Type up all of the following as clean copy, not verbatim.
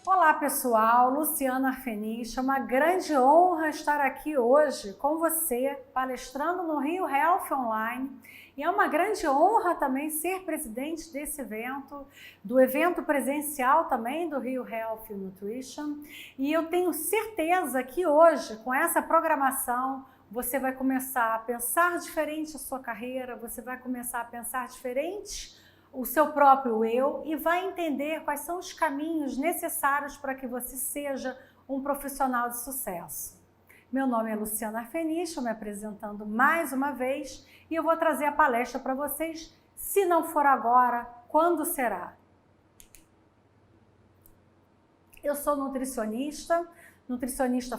Olá pessoal, Luciana Arfeniche, é uma grande honra estar aqui hoje com você, palestrando no Rio Health Online, e é uma grande honra também ser presidente desse evento, do evento presencial também do Rio Health Nutrition, e eu tenho certeza que hoje, com essa programação, você vai começar a pensar diferente a sua carreira, você vai começar a pensar diferente o seu próprio eu e vai entender quais são os caminhos necessários para que você seja um profissional de sucesso. Meu nome é Luciana Arfeniche, me apresentando mais uma vez e eu vou trazer a palestra para vocês. Se não for agora, quando será? Eu sou nutricionista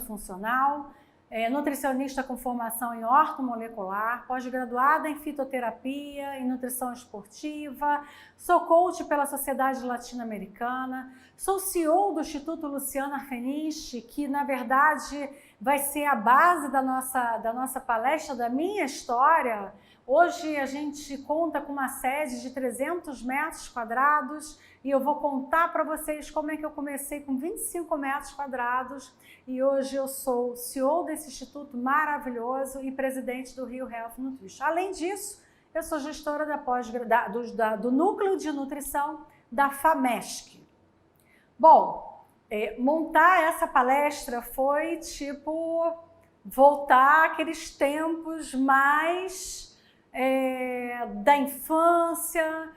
funcional, nutricionista com formação em ortomolecular, pós-graduada em fitoterapia, em nutrição esportiva, sou coach pela Sociedade Latino-Americana, sou CEO do Instituto Luciana Arfeniche, que na verdade vai ser a base da nossa palestra, da minha história. Hoje a gente conta com uma sede de 300 metros quadrados e eu vou contar para vocês como é que eu comecei com 25 metros quadrados e hoje eu sou CEO desse instituto maravilhoso e presidente do Rio Health Nutrition. Além disso, eu sou gestora do Núcleo de Nutrição da FAMESC. Bom, montar essa palestra foi tipo voltar àqueles tempos mais da infância,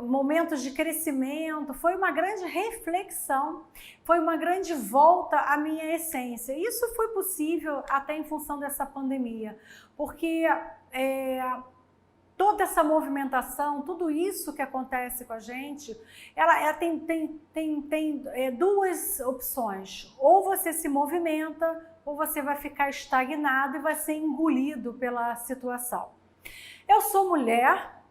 momentos de crescimento, foi uma grande reflexão, foi uma grande volta à minha essência. Isso foi possível até em função dessa pandemia, porque toda essa movimentação, tudo isso que acontece com a gente, ela tem duas opções. Ou você se movimenta, ou você vai ficar estagnado e vai ser engolido pela situação. Eu sou mulher,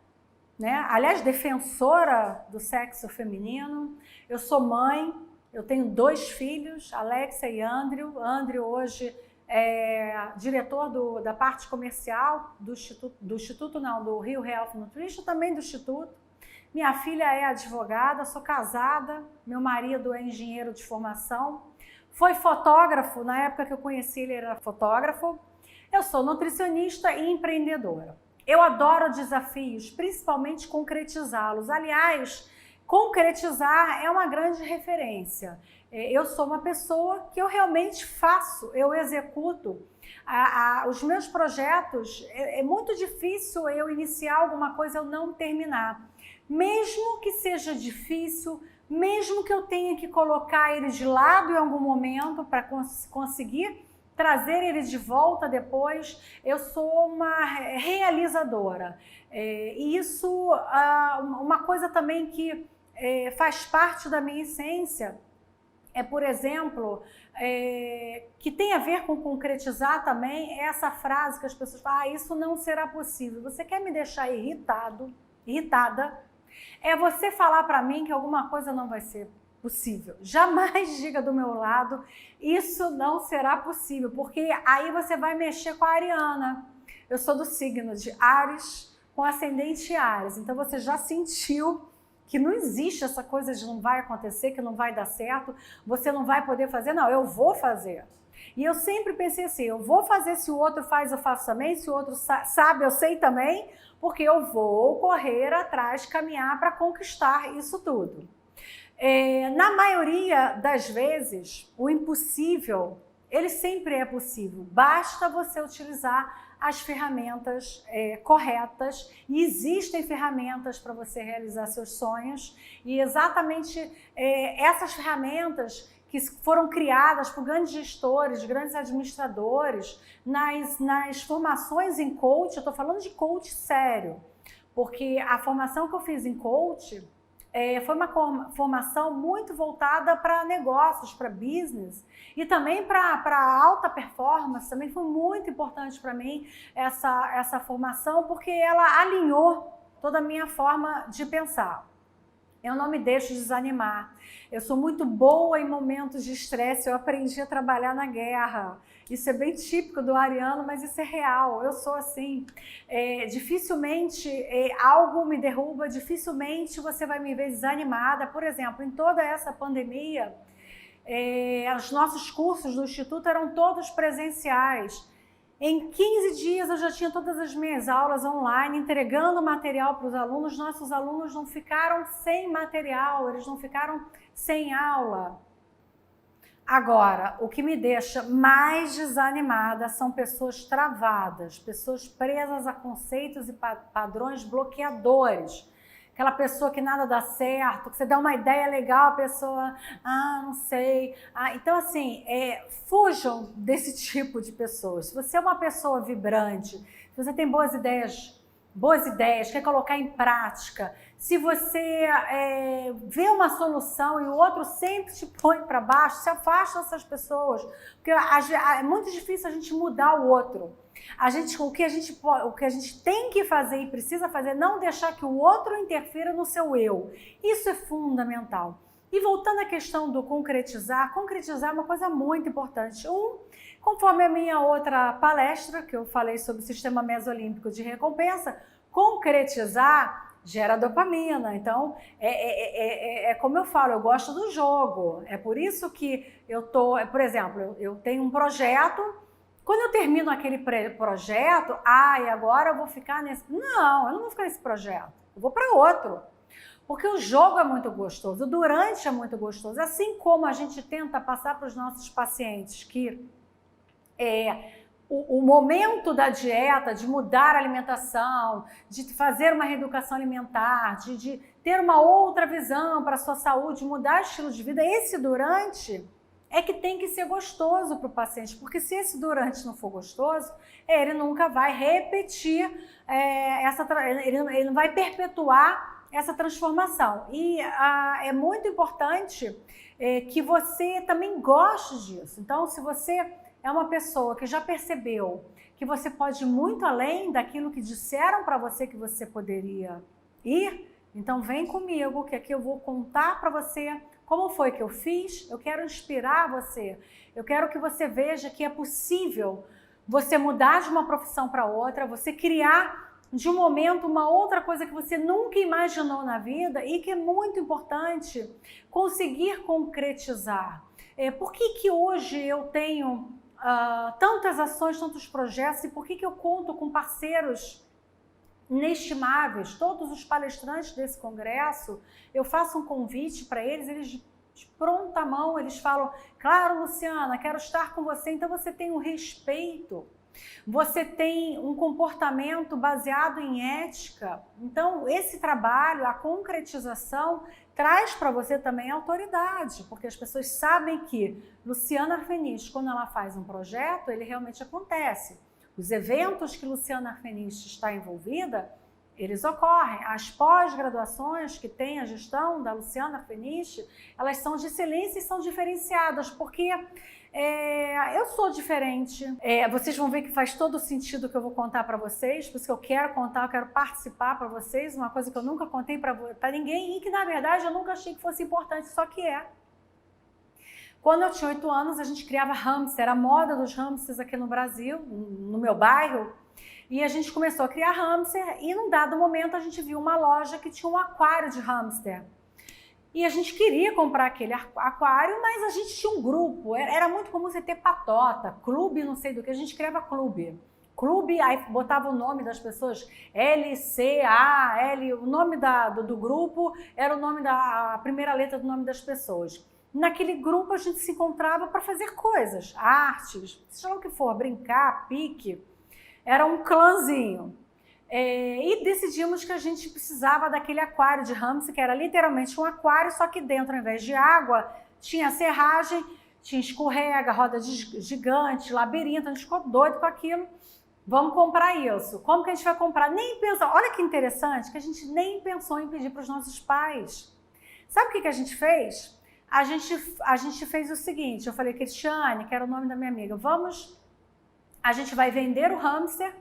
aliás, defensora do sexo feminino, eu sou mãe, eu tenho 2 filhos, Alexia e Andrew. Andrew hoje é diretor da parte comercial do Rio Health Nutrition, também do Instituto. Minha filha é advogada, sou casada, meu marido é engenheiro de formação, foi fotógrafo, na época que eu conheci ele era fotógrafo. Eu sou nutricionista e empreendedora. Eu adoro desafios, principalmente concretizá-los. Aliás, concretizar é uma grande referência. Eu sou uma pessoa que eu realmente faço, eu executo. Os meus projetos, é muito difícil eu iniciar alguma coisa e eu não terminar. Mesmo que seja difícil, mesmo que eu tenha que colocar ele de lado em algum momento para conseguir trazer ele de volta depois, eu sou uma realizadora. E isso, uma coisa também que faz parte da minha essência, por exemplo, que tem a ver com concretizar também, é essa frase que as pessoas falam, isso não será possível. Você quer me deixar irritada? É você falar para mim que alguma coisa não vai ser possível. Jamais diga do meu lado, isso não será possível, porque aí você vai mexer com a Ariana. Eu sou do signo de Áries, com ascendente Áries, então você já sentiu que não existe essa coisa de não vai acontecer, que não vai dar certo, você não vai poder fazer, não, eu vou fazer. E eu sempre pensei assim, eu vou fazer, se o outro faz, eu faço também, se o outro sabe, eu sei também, porque eu vou correr atrás, caminhar para conquistar isso tudo. Na maioria das vezes, o impossível, ele sempre é possível. Basta você utilizar as ferramentas corretas e existem ferramentas para você realizar seus sonhos e exatamente essas ferramentas que foram criadas por grandes gestores, grandes administradores, nas formações em coach, eu estou falando de coach sério, porque a formação que eu fiz em coach foi uma formação muito voltada para negócios, para business e também para alta performance. Também foi muito importante para mim essa formação, porque ela alinhou toda a minha forma de pensar. eu não me deixo desanimar. Eu sou muito boa em momentos de estresse, eu aprendi a trabalhar na guerra. Isso é bem típico do ariano, mas isso é real. Eu sou assim. Dificilmente algo me derruba, dificilmente você vai me ver desanimada. Por exemplo, em toda essa pandemia, os nossos cursos do Instituto eram todos presenciais. Em 15 dias eu já tinha todas as minhas aulas online, entregando material para os alunos. Nossos alunos não ficaram sem material, eles não ficaram sem aula. Agora, o que me deixa mais desanimada são pessoas travadas, pessoas presas a conceitos e padrões bloqueadores. Aquela pessoa que nada dá certo, que você dá uma ideia legal, a pessoa, não sei. Então, assim, fujam desse tipo de pessoas. Se você é uma pessoa vibrante, se você tem boas ideias, quer colocar em prática, se você vê uma solução e o outro sempre te põe para baixo, se afasta dessas pessoas, porque é muito difícil a gente mudar o outro. O que a gente tem que fazer e precisa fazer é não deixar que o outro interfira no seu eu. Isso é fundamental. E voltando à questão do concretizar é uma coisa muito importante. Conforme a minha outra palestra, que eu falei sobre o sistema mesolímbico de recompensa, concretizar gera dopamina. Então, como eu falo, eu gosto do jogo. É por isso que por exemplo, eu tenho um projeto. Quando eu termino aquele projeto, e agora eu vou ficar nesse... Não, eu não vou ficar nesse projeto. Eu vou para outro. Porque o jogo é muito gostoso, o durante é muito gostoso. Assim como a gente tenta passar para os nossos pacientes que o momento da dieta, de mudar a alimentação, de fazer uma reeducação alimentar, de ter uma outra visão para a sua saúde, mudar o estilo de vida, esse durante é que tem que ser gostoso para o paciente, porque se esse durante não for gostoso, ele nunca vai repetir, ele não vai perpetuar essa transformação. E é muito importante que você também goste disso. Então, se você é uma pessoa que já percebeu que você pode ir muito além daquilo que disseram para você que você poderia ir, então vem comigo, que aqui eu vou contar para você como foi que eu fiz. Eu quero inspirar você, eu quero que você veja que é possível você mudar de uma profissão para outra, você criar de um momento uma outra coisa que você nunca imaginou na vida e que é muito importante conseguir concretizar. Por que hoje eu tenho tantas ações, tantos projetos, e por que eu conto com parceiros inestimáveis? Todos os palestrantes desse congresso, eu faço um convite para eles de pronta mão, eles falam: claro, Luciana, quero estar com você. Então você tem um respeito, você tem um comportamento baseado em ética. Então esse trabalho, a concretização, traz para você também autoridade, porque as pessoas sabem que Luciana Arfeniche, quando ela faz um projeto, ele realmente acontece. Os eventos que Luciana Arfeniche está envolvida, eles ocorrem. As pós-graduações que tem a gestão da Luciana Arfeniche, elas são de excelência e são diferenciadas, porque eu sou diferente. Vocês vão ver que faz todo o sentido que eu vou contar para vocês, por isso que eu quero contar, eu quero participar para vocês, uma coisa que eu nunca contei para ninguém e que, na verdade, eu nunca achei que fosse importante, só que é. Quando eu tinha 8 anos, a gente criava hamster, a moda dos hamsters aqui no Brasil, no meu bairro, e a gente começou a criar hamster e, num dado momento, a gente viu uma loja que tinha um aquário de hamster. E a gente queria comprar aquele aquário, mas a gente tinha um grupo, era muito comum você ter patota, clube, não sei do que, a gente criava clube. Clube, aí botava o nome das pessoas, LCAL, o nome do grupo era o nome a primeira letra do nome das pessoas. Naquele grupo a gente se encontrava para fazer coisas, artes, seja lá o que for, brincar, pique, era um clãzinho. E decidimos que a gente precisava daquele aquário de hamster, que era literalmente um aquário, só que dentro, ao invés de água, tinha serragem, tinha escorrega, roda gigante, labirinto. A gente ficou doido com aquilo. Vamos comprar isso. Como que a gente vai comprar? Nem pensou. Olha que interessante, que a gente nem pensou em pedir para os nossos pais. Sabe o que a gente fez? A gente fez o seguinte, eu falei: Cristiane, que era o nome da minha amiga, a gente vai vender o hamster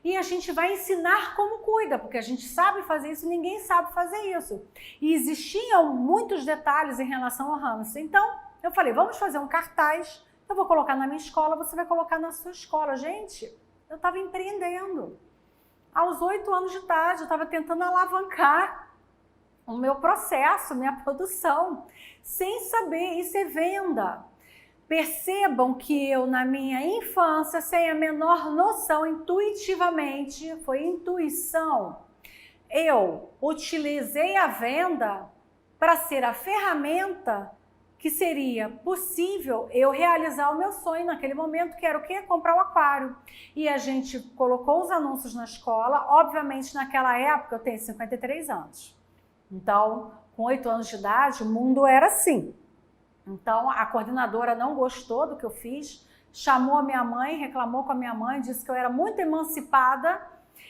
e a gente vai ensinar como cuida, porque a gente sabe fazer isso, ninguém sabe fazer isso. E existiam muitos detalhes em relação ao hamster. Então, eu falei, vamos fazer um cartaz, eu vou colocar na minha escola, você vai colocar na sua escola. Gente, eu estava empreendendo. Aos 8 anos de idade, eu estava tentando alavancar o meu processo, minha produção, sem saber, isso é venda. Percebam que eu, na minha infância, sem a menor noção, intuitivamente, foi intuição, eu utilizei a venda para ser a ferramenta que seria possível eu realizar o meu sonho naquele momento, que era o quê? Comprar o aquário. E a gente colocou os anúncios na escola, obviamente naquela época eu tenho 53 anos. Então, com 8 anos de idade, o mundo era assim. Então, a coordenadora não gostou do que eu fiz, chamou a minha mãe, reclamou com a minha mãe, disse que eu era muito emancipada,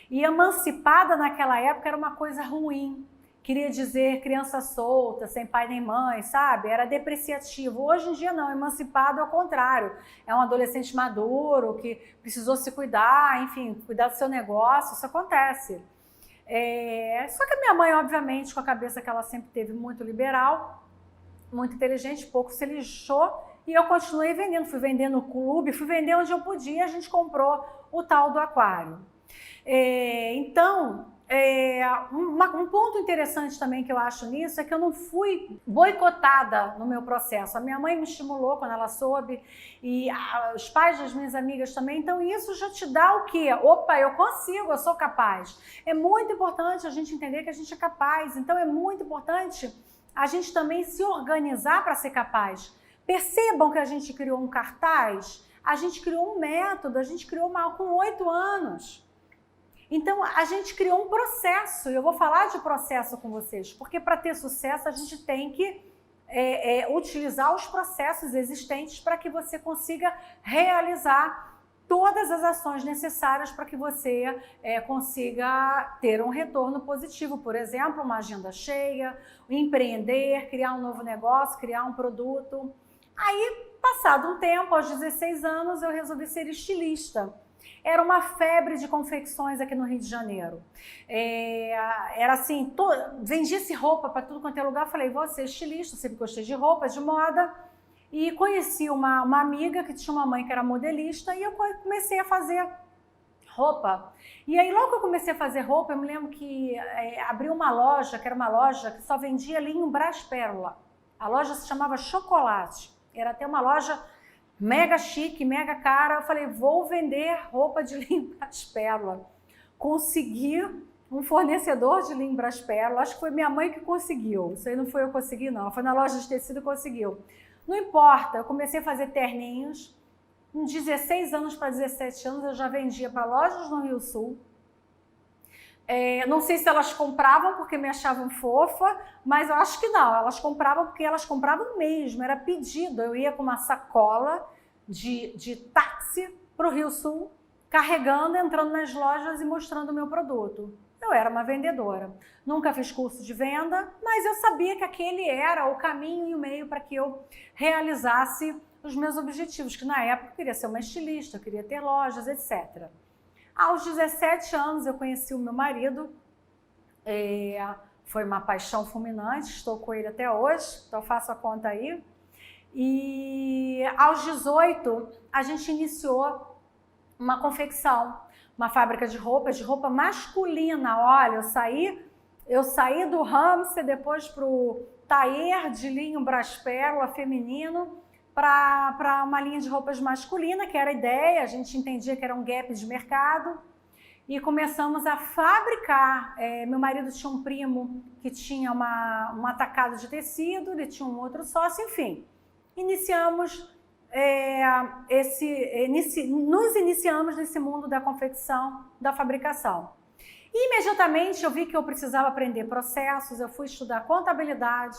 e emancipada naquela época era uma coisa ruim. Queria dizer criança solta, sem pai nem mãe, sabe? Era depreciativo. Hoje em dia não, emancipado é o contrário. É um adolescente maduro que precisou se cuidar, enfim, cuidar do seu negócio, isso acontece. Só que a minha mãe, obviamente, com a cabeça que ela sempre teve muito liberal, muito inteligente, pouco se lixou, e eu continuei vendendo. Fui vender no clube, fui vender onde eu podia, a gente comprou o tal do aquário. Um ponto interessante também que eu acho nisso é que eu não fui boicotada no meu processo. A minha mãe me estimulou quando ela soube, e os pais das minhas amigas também. Então isso já te dá o quê? Opa, eu consigo, eu sou capaz. É muito importante a gente entender que a gente é capaz. Então é muito importante a gente também se organizar para ser capaz. Percebam que a gente criou um cartaz, a gente criou um método, a gente criou com 8 anos. Então, a gente criou um processo, e eu vou falar de processo com vocês, porque para ter sucesso a gente tem que utilizar os processos existentes para que você consiga realizar todas as ações necessárias para que você consiga ter um retorno positivo. Por exemplo, uma agenda cheia, empreender, criar um novo negócio, criar um produto. Aí, passado um tempo, aos 16 anos, eu resolvi ser estilista. Era uma febre de confecções aqui no Rio de Janeiro. Era assim, vendia-se roupa para tudo quanto é lugar. Falei, vou ser estilista, sempre gostei de roupa, de moda. E conheci uma amiga que tinha uma mãe que era modelista, e eu comecei a fazer roupa. E aí, logo que eu comecei a fazer roupa, eu me lembro que abriu uma loja, que era uma loja que só vendia linho Brás Pérola. A loja se chamava Chocolate. Era até uma loja mega chique, mega cara. Eu falei, vou vender roupa de linho Brás Pérola. Consegui um fornecedor de linho Brás Pérola. Acho que foi minha mãe que conseguiu. Isso aí não foi eu que consegui, não. Foi na loja de tecido que conseguiu. Não importa, eu comecei a fazer terninhos. Com 16 anos para 17 anos, eu já vendia para lojas no Rio Sul. Não sei se elas compravam porque me achavam fofa, mas eu acho que não. Elas compravam porque elas compravam mesmo, era pedido. Eu ia com uma sacola de táxi para o Rio Sul, carregando, entrando nas lojas e mostrando o meu produto. Eu era uma vendedora. Nunca fiz curso de venda, mas eu sabia que aquele era o caminho e o meio para que eu realizasse os meus objetivos, que na época eu queria ser uma estilista, eu queria ter lojas, etc. Aos 17 anos eu conheci o meu marido, foi uma paixão fulminante, estou com ele até hoje, então faço a conta aí. E aos 18 a gente iniciou uma confecção, uma fábrica de roupa masculina. Olha, eu saí do hamster, depois para o tailleur de linho Brás Pérola feminino, para uma linha de roupas masculina, que era a ideia, a gente entendia que era um gap de mercado, e começamos a fabricar. Meu marido tinha um primo que tinha um atacado de tecido, ele tinha um outro sócio, enfim. Nos iniciamos nesse mundo da confecção, da fabricação. E, imediatamente eu vi que eu precisava aprender processos, eu fui estudar contabilidade.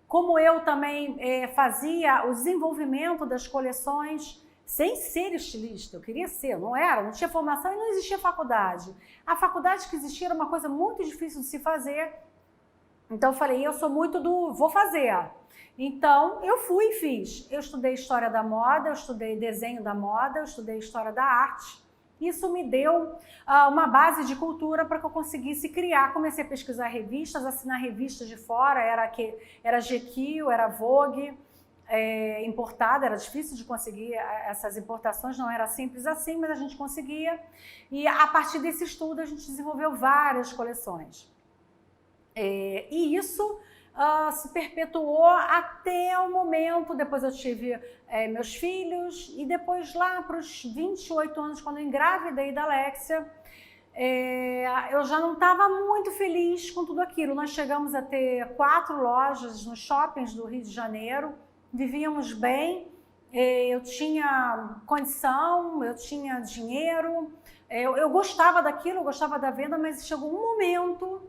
Como eu também fazia o desenvolvimento das coleções sem ser estilista, eu queria ser, não tinha formação e não existia faculdade. A faculdade que existia era uma coisa muito difícil de se fazer, então eu falei, eu sou muito vou fazer. Então eu fui e fiz. Eu estudei História da Moda, eu estudei Desenho da Moda, eu estudei História da Arte, Isso me deu uma base de cultura para que eu conseguisse criar. Comecei a pesquisar revistas, assinar revistas de fora, era GQ, era Vogue, importada, era difícil de conseguir essas importações, não era simples assim, mas a gente conseguia. E a partir desse estudo a gente desenvolveu várias coleções. E isso se perpetuou até o momento, depois eu tive meus filhos, e depois lá para os 28 anos, quando eu engravidei da Alexia, eu já não estava muito feliz com tudo aquilo. Nós chegamos a ter 4 lojas nos shoppings do Rio de Janeiro, vivíamos bem, eu tinha condição, eu tinha dinheiro, eu gostava daquilo, eu gostava da venda, mas chegou um momento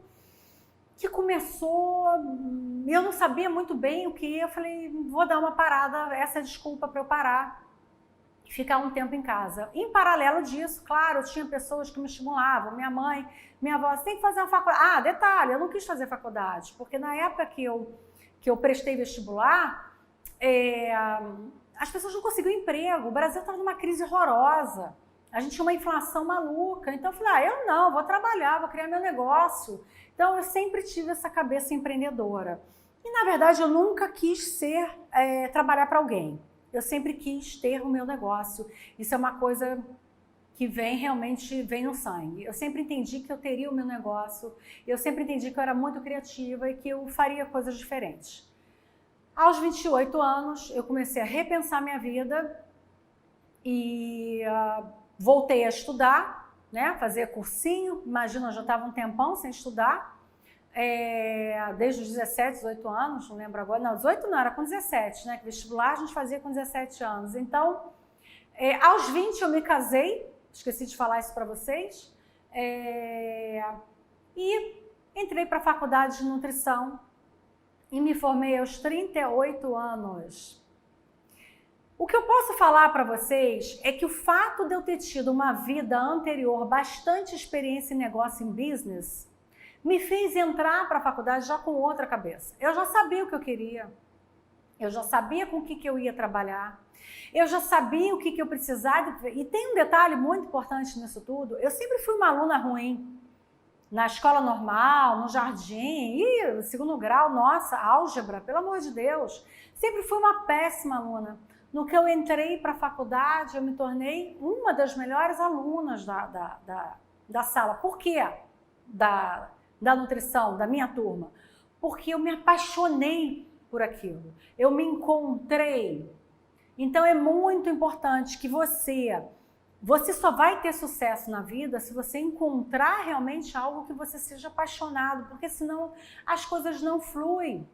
que começou, eu não sabia muito bem o que, eu falei, vou dar uma parada, essa é a desculpa para eu parar e ficar um tempo em casa. Em paralelo disso, claro, eu tinha pessoas que me estimulavam, minha mãe, minha avó, você tem que fazer uma faculdade. Detalhe, eu não quis fazer faculdade, porque na época que eu prestei vestibular, as pessoas não conseguiam emprego, o Brasil estava numa crise horrorosa, a gente tinha uma inflação maluca, então eu falei, eu não, vou trabalhar, vou criar meu negócio. Então eu sempre tive essa cabeça empreendedora. E na verdade eu nunca quis trabalhar para alguém, eu sempre quis ter o meu negócio. Isso é uma coisa que realmente vem no sangue. Eu sempre entendi que eu teria o meu negócio, eu sempre entendi que eu era muito criativa e que eu faria coisas diferentes. Aos 28 anos, eu comecei a repensar minha vida e voltei a estudar, né? Fazer cursinho. Imagina, eu já estava um tempão sem estudar, desde os 17, 18 anos, não lembro agora. Não, 18 não, era com 17, né? Que vestibular a gente fazia com 17 anos. Então, aos 20 eu me casei, esqueci de falar isso para vocês, e entrei para a faculdade de nutrição e me formei aos 38 anos. O que eu posso falar para vocês é que o fato de eu ter tido uma vida anterior, bastante experiência em negócio, em business, me fez entrar para a faculdade já com outra cabeça. Eu já sabia o que eu queria, eu já sabia com o que eu ia trabalhar, eu já sabia o que eu precisava. E tem um detalhe muito importante nisso tudo, eu sempre fui uma aluna ruim. Na escola normal, no jardim, no segundo grau, nossa, álgebra, pelo amor de Deus. Sempre fui uma péssima aluna. No que eu entrei para a faculdade, eu me tornei uma das melhores alunas da sala. Por quê? Da nutrição, da minha turma. Porque eu me apaixonei por aquilo. Eu me encontrei. Então é muito importante que você só vai ter sucesso na vida se você encontrar realmente algo que você seja apaixonado, porque senão as coisas não fluem.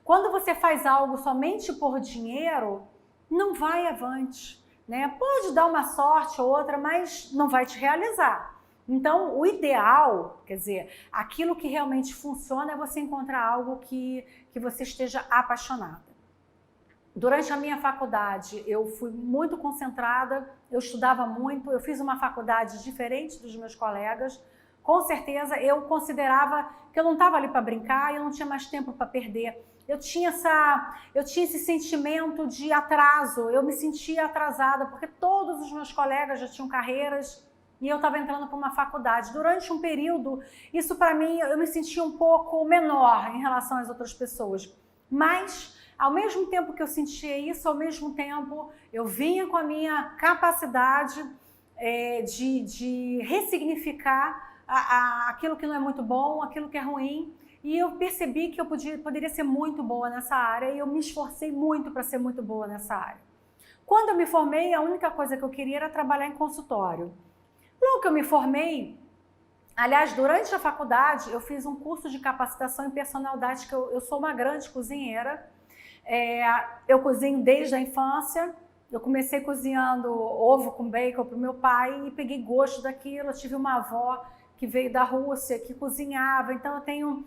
Quando você faz algo somente por dinheiro, não vai avante, né? Pode dar uma sorte ou outra, mas não vai te realizar. Então, o ideal, quer dizer, aquilo que realmente funciona é você encontrar algo que você esteja apaixonada. Durante a minha faculdade, eu fui muito concentrada, eu estudava muito, eu fiz uma faculdade diferente dos meus colegas. Com certeza, eu considerava que eu não estava ali para brincar, eu não tinha mais tempo para perder. Eu tinha esse sentimento de atraso, eu me sentia atrasada, porque todos os meus colegas já tinham carreiras e eu estava entrando para uma faculdade. Durante um período, isso para mim, eu me sentia um pouco menor em relação às outras pessoas. Mas, ao mesmo tempo que eu sentia isso, ao mesmo tempo eu vinha com a minha capacidade de ressignificar aquilo que não é muito bom, aquilo que é ruim, e eu percebi que eu poderia ser muito boa nessa área e eu me esforcei muito para ser muito boa nessa área. Quando eu me formei, a única coisa que eu queria era trabalhar em consultório. Logo que eu me formei, aliás, durante a faculdade, eu fiz um curso de capacitação em personalidade, que eu sou uma grande cozinheira. Eu cozinho desde a infância. Eu comecei cozinhando ovo com bacon para o meu pai e peguei gosto daquilo. Eu tive uma avó que veio da Rússia, que cozinhava, então eu tenho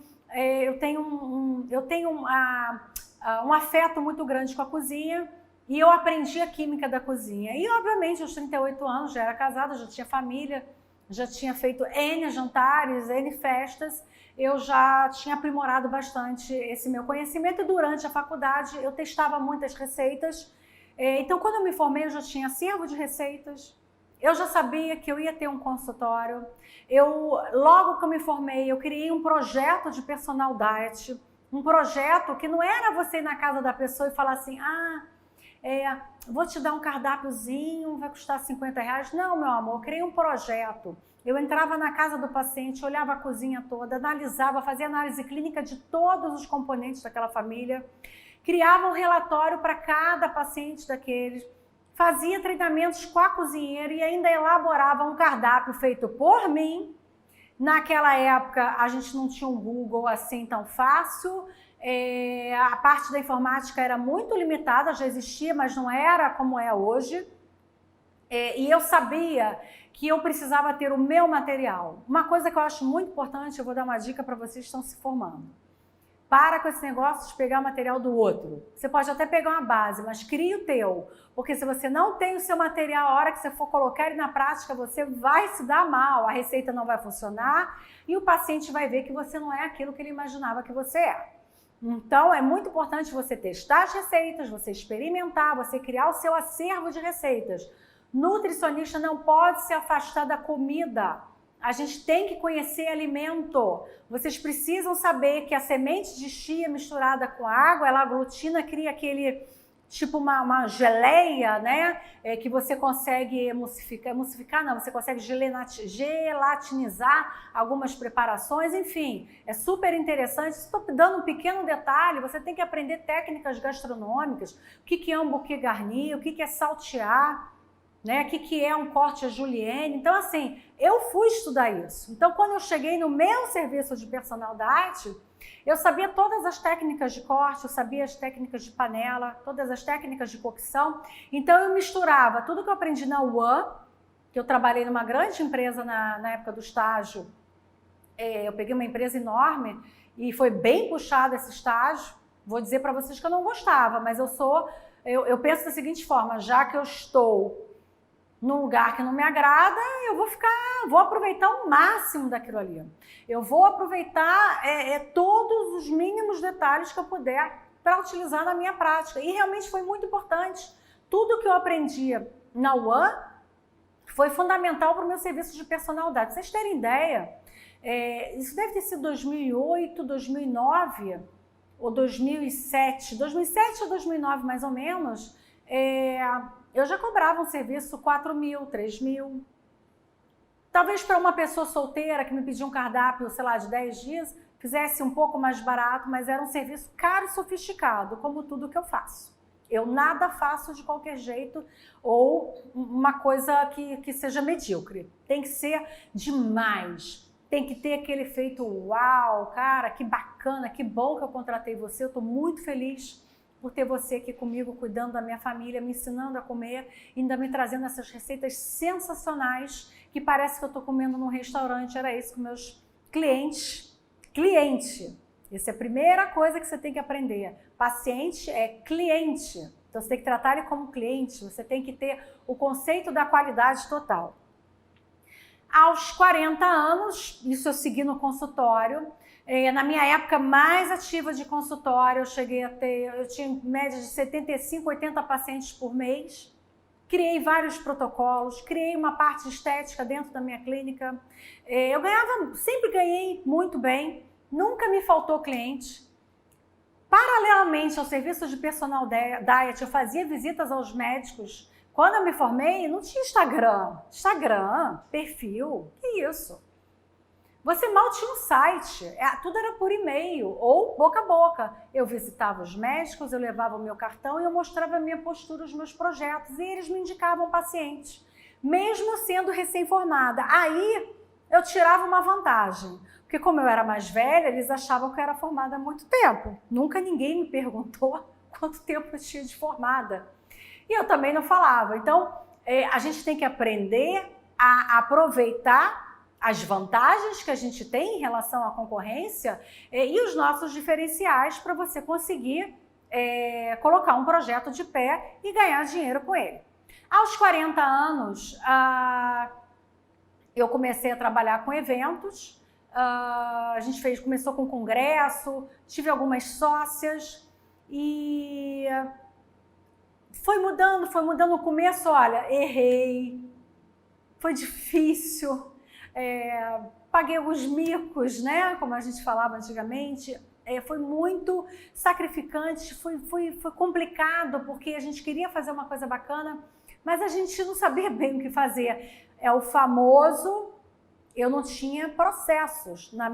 um afeto muito grande com a cozinha e eu aprendi a química da cozinha. E, obviamente, aos 38 anos, já era casada, já tinha família, já tinha feito N jantares, N festas, eu já tinha aprimorado bastante esse meu conhecimento e durante a faculdade eu testava muitas receitas. Então, quando eu me formei, eu já tinha acervo de receitas, eu já sabia que eu ia ter um consultório. Logo que eu me formei, eu criei um projeto de personal diet, um projeto que não era você ir na casa da pessoa e falar assim, vou te dar um cardápiozinho, vai custar R$50. Não, meu amor, eu criei um projeto. Eu entrava na casa do paciente, olhava a cozinha toda, analisava, fazia análise clínica de todos os componentes daquela família, criava um relatório para cada paciente daqueles, fazia treinamentos com a cozinheira e ainda elaborava um cardápio feito por mim. Naquela época, a gente não tinha um Google assim tão fácil, a parte da informática era muito limitada, já existia, mas não era como é hoje. E eu sabia que eu precisava ter o meu material. Uma coisa que eu acho muito importante, eu vou dar uma dica para vocês que estão se formando. Para com esse negócio de pegar o material do outro. Você pode até pegar uma base, mas crie o teu. Porque se você não tem o seu material, a hora que você for colocar ele na prática, você vai se dar mal, a receita não vai funcionar e o paciente vai ver que você não é aquilo que ele imaginava que você é. Então, é muito importante você testar as receitas, você experimentar, você criar o seu acervo de receitas. Nutricionista não pode se afastar da comida. A gente tem que conhecer alimento. Vocês precisam saber que a semente de chia misturada com água, ela aglutina, cria aquele tipo uma geleia, né? Que você consegue emulsificar não, você consegue gelatinizar algumas preparações, enfim, é super interessante. Estou dando um pequeno detalhe, você tem que aprender técnicas gastronômicas, o que é um buquê garni, o que é saltear, né? O que é um corte à julienne. Então, assim, eu fui estudar isso. Então, quando eu cheguei no meu serviço de personal diet, eu sabia todas as técnicas de corte, eu sabia as técnicas de panela, todas as técnicas de cocção. Então, eu misturava tudo que eu aprendi na UAN, que eu trabalhei numa grande empresa na época do estágio. Eu peguei uma empresa enorme e foi bem puxado esse estágio. Vou dizer para vocês que eu não gostava, mas eu penso da seguinte forma, já que eu estou num lugar que não me agrada, eu vou aproveitar o máximo daquilo ali. Eu vou aproveitar todos os mínimos detalhes que eu puder para utilizar na minha prática. E realmente foi muito importante. Tudo que eu aprendi na UAN foi fundamental para o meu serviço de personal diet. Pra vocês terem ideia, isso deve ter sido 2008, 2009 ou 2007. 2007 ou 2009 mais ou menos, eu já cobrava um serviço 4 mil, 3 mil. Talvez para uma pessoa solteira que me pedia um cardápio, sei lá, de 10 dias, fizesse um pouco mais barato, mas era um serviço caro e sofisticado, como tudo que eu faço. Eu nada faço de qualquer jeito ou uma coisa que seja medíocre. Tem que ser demais. Tem que ter aquele efeito, uau, cara, que bacana, que bom que eu contratei você, eu estou muito feliz por ter você aqui comigo, cuidando da minha família, me ensinando a comer, ainda me trazendo essas receitas sensacionais, que parece que eu estou comendo num restaurante. Era isso com meus clientes. Cliente, essa é a primeira coisa que você tem que aprender. Paciente é cliente, então você tem que tratar ele como cliente, você tem que ter o conceito da qualidade total. Aos 40 anos, isso eu segui no consultório. Na minha época mais ativa de consultório, eu tinha em média de 75, 80 pacientes por mês. Criei vários protocolos, criei uma parte estética dentro da minha clínica. Sempre ganhei muito bem, nunca me faltou cliente. Paralelamente ao serviço de personal diet, eu fazia visitas aos médicos. Quando eu me formei, não tinha Instagram, perfil, que isso? Você mal tinha um site, tudo era por e-mail ou boca a boca. Eu visitava os médicos, eu levava o meu cartão e eu mostrava a minha postura, os meus projetos, e eles me indicavam pacientes, mesmo sendo recém-formada. Aí eu tirava uma vantagem, porque como eu era mais velha, eles achavam que eu era formada há muito tempo. Nunca ninguém me perguntou quanto tempo eu tinha de formada. E eu também não falava. Então, a gente tem que aprender a aproveitar as vantagens que a gente tem em relação à concorrência e os nossos diferenciais para você conseguir colocar um projeto de pé e ganhar dinheiro com ele. Aos 40 anos, eu comecei a trabalhar com eventos, a gente começou com congresso, tive algumas sócias e foi mudando. No começo, olha, errei, foi difícil, paguei alguns micos, né, como a gente falava antigamente, foi muito sacrificante, foi complicado, porque a gente queria fazer uma coisa bacana, mas a gente não sabia bem o que fazer. É o famoso, eu não tinha processos no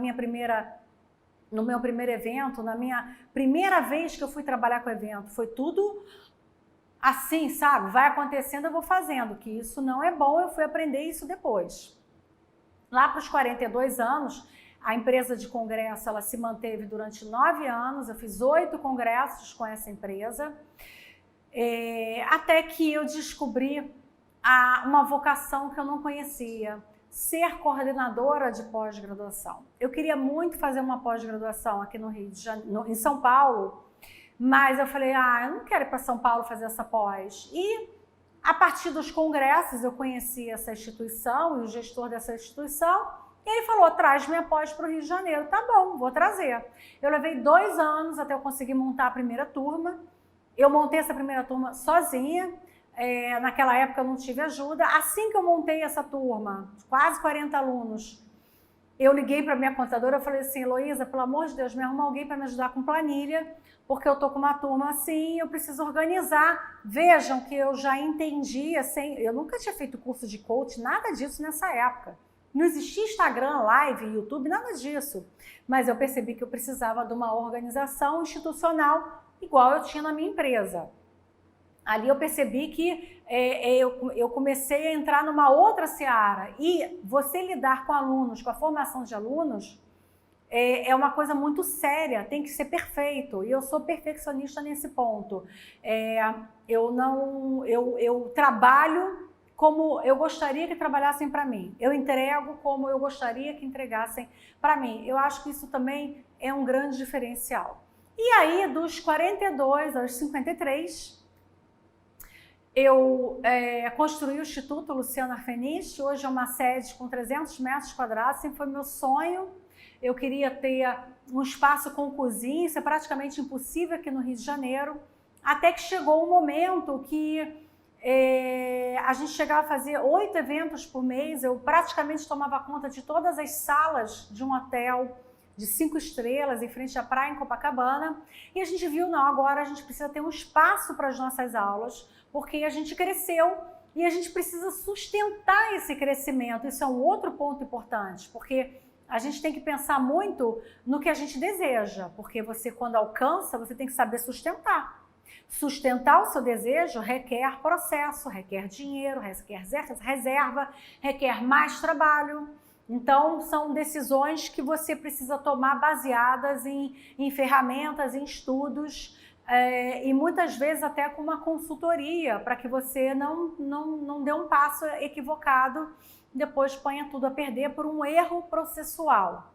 meu primeiro evento, na minha primeira vez que eu fui trabalhar com evento, foi tudo assim, sabe? Vai acontecendo, eu vou fazendo, que isso não é bom, eu fui aprender isso depois. Lá para os 42 anos, a empresa de congresso, ela se manteve durante 9 anos, eu fiz 8 congressos com essa empresa, até que eu descobri uma vocação que eu não conhecia, ser coordenadora de pós-graduação. Eu queria muito fazer uma pós-graduação aqui no Rio de Janeiro, em São Paulo, mas eu falei, eu não quero ir para São Paulo fazer essa pós. E a partir dos congressos eu conheci essa instituição e o gestor dessa instituição, e ele falou, traz minha pós para o Rio de Janeiro. Tá bom, vou trazer. Eu levei 2 anos até eu conseguir montar a primeira turma. Eu montei essa primeira turma sozinha. Naquela época eu não tive ajuda. Assim que eu montei essa turma, quase 40 alunos, eu liguei para minha contadora, eu falei assim, Heloísa, pelo amor de Deus, me arruma alguém para me ajudar com planilha, porque eu tô com uma turma assim, eu preciso organizar. Vejam que eu já entendi, assim, eu nunca tinha feito curso de coach, nada disso nessa época. Não existia Instagram, live, YouTube, nada disso. Mas eu percebi que eu precisava de uma organização institucional igual eu tinha na minha empresa. Ali eu percebi que eu comecei a entrar numa outra seara. E você lidar com alunos, com a formação de alunos, é uma coisa muito séria, tem que ser perfeito. E eu sou perfeccionista nesse ponto. Eu trabalho como eu gostaria que trabalhassem para mim. Eu entrego como eu gostaria que entregassem para mim. Eu acho que isso também é um grande diferencial. E aí, dos 42 aos 53, eu construí o Instituto Luciana Arfeniche. Hoje é uma sede com 300 metros quadrados, sempre foi meu sonho. Eu queria ter um espaço com cozinha, isso é praticamente impossível aqui no Rio de Janeiro. Até que chegou um momento que a gente chegava a fazer 8 eventos por mês, eu praticamente tomava conta de todas as salas de um hotel de 5 estrelas em frente à praia em Copacabana, e a gente viu, não, agora a gente precisa ter um espaço para as nossas aulas, porque a gente cresceu e a gente precisa sustentar esse crescimento. Isso é um outro ponto importante, porque a gente tem que pensar muito no que a gente deseja, porque você, quando alcança, você tem que saber sustentar. Sustentar o seu desejo requer processo, requer dinheiro, requer reserva, requer mais trabalho. Então, são decisões que você precisa tomar baseadas em ferramentas, em estudos, e muitas vezes até com uma consultoria, para que você não dê um passo equivocado, depois ponha tudo a perder por um erro processual.